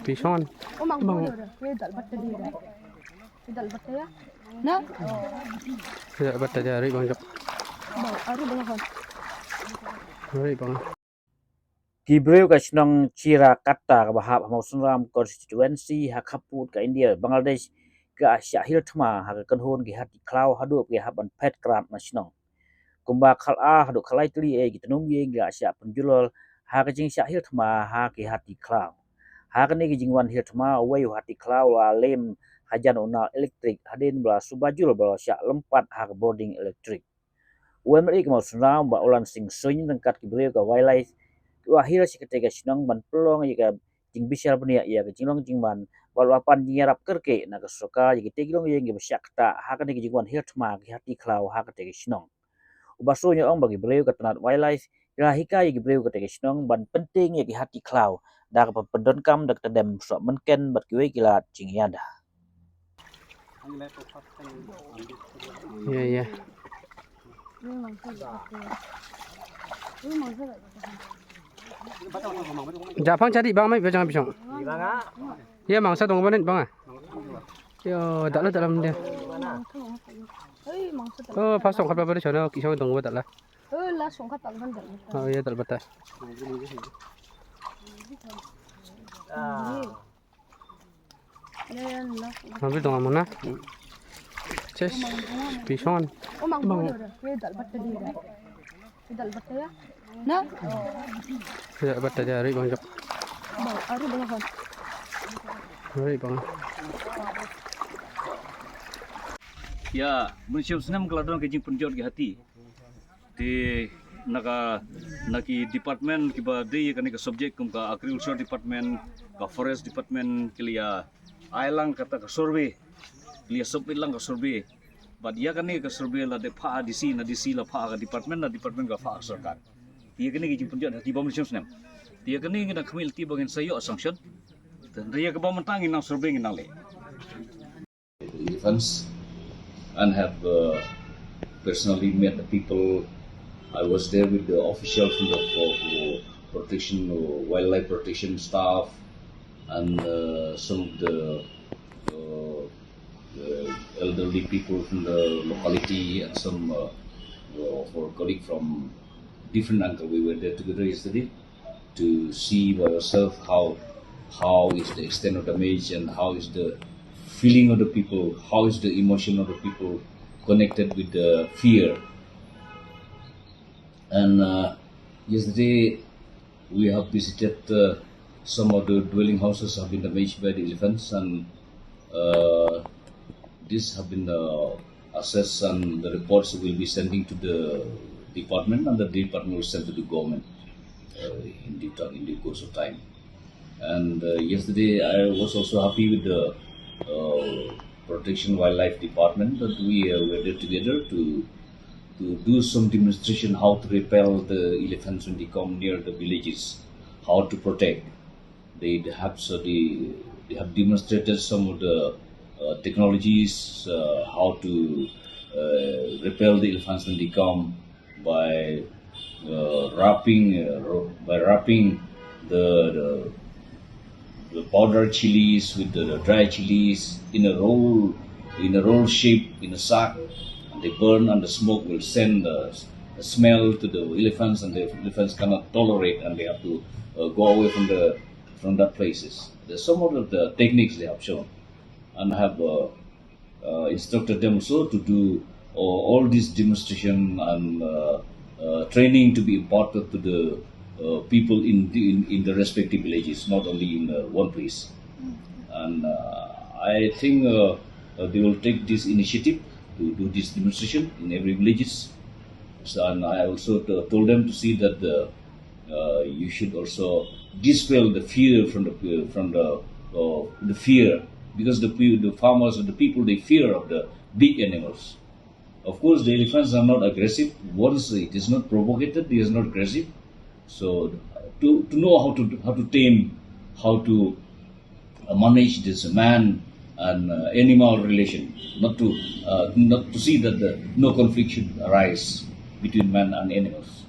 Pishon. Bang. Tidak baca jari bang jok. Jari bang. Gibril ka sinong chira kata ka bahap Muslim constituency hakaput ka India Bangladesh ka Syahil Thma ha kanhon ki Hati Klau hadu ki haban pet krat na sinong Kumba khala hadu khalai Tylli gitanum ye ga Sya penjulol ha ka jing Syahil Thma ha ki Hati Klau ha ka ni ki jingwan Hil Thma away Hati Klau la lem hajan una elektrik hadin bla subajul bla Sya lempat ha boarding elektrik UMRI ka Muslim ba ulan sing suny tengkat Gibril ka wildlife Wahir si ketika sinong ban pelong jika jing bisar punya ya ke jinglong jingban walapan jingarap kerke na kesoka jika tegilong yang besyak ta hakan ke jingwan hir Thma ki Hati Klau ha ketika sinong ubasonya ong bagi breu ke tenat wildlife ya hikai ki breu ketika sinong ban penting ya ki Hati Klau dak pendon kam dak Tdem Sohmynken bat kiwe kilat jing yada Ya. Japang cari bang mai jangan pisang. Ya mangsa dong banen bang ah. Yo dalam dia. Oh pasong kat baru sana kisah dong buat lah. Lah song kat talan dah. Oh ya dal betul. Ambil dong mana? Ces pisang. Bang. Nah, Tidak baca jari bang jok. Jari bang. Ya, musim senam kalau dorang kejing penjor ke Hati di naki department kiba di kan ke subjek kum ka agriculture department ka forest department kilia ailang kata ka survey kilia sopilang ka survey bad ya kan ke survey la de pha disi na disi la pha ka department ka pha sarkar dia kini kejing penjor Hati bom musim senam dia kini ngina khamil ti bagin sayo sanction dan dia ke bom mentangin nang survey nginang le elephants and have personally met the people. I was there with the officials from the protection, wildlife protection staff, and some of the elderly people from the locality, and some of our colleagues from different angles. We were there together yesterday to see by ourselves how is the extent of damage and how is the feeling of the people, how is the emotion of the people connected with the fear. And yesterday we have visited some of the dwelling houses have been damaged by the elephants, and these have been assessed, and the reports will be sending to the department, and the department will send to the government in the course of time. And yesterday I was also happy with the protection wildlife department that we were there together to do some demonstration how to repel the elephants when they come near the villages, how to protect. They have demonstrated some of the technologies how to repel the elephants when they come by wrapping the powdered chilies with the dry chilies in a roll shape in a sack, and they burn, and the smoke will send the smell to the elephants, and the elephants cannot tolerate, and they have to go away from that places. There's some of the techniques they have shown, and have instructed them also to do all this demonstration and training to be imparted to the people in the respective villages, not only in one place. And I think they will take this initiative to do this demonstration in every villages. So, and I also told them to see that you should also dispel the fear from the fear, because the farmers and the people, they fear of the big animals. Of course, the elephants are not aggressive. Once it is not provocated, it is not aggressive. So to know how to tame, how to manage this man and animal relation, not to see that no conflict should arise between man and animals.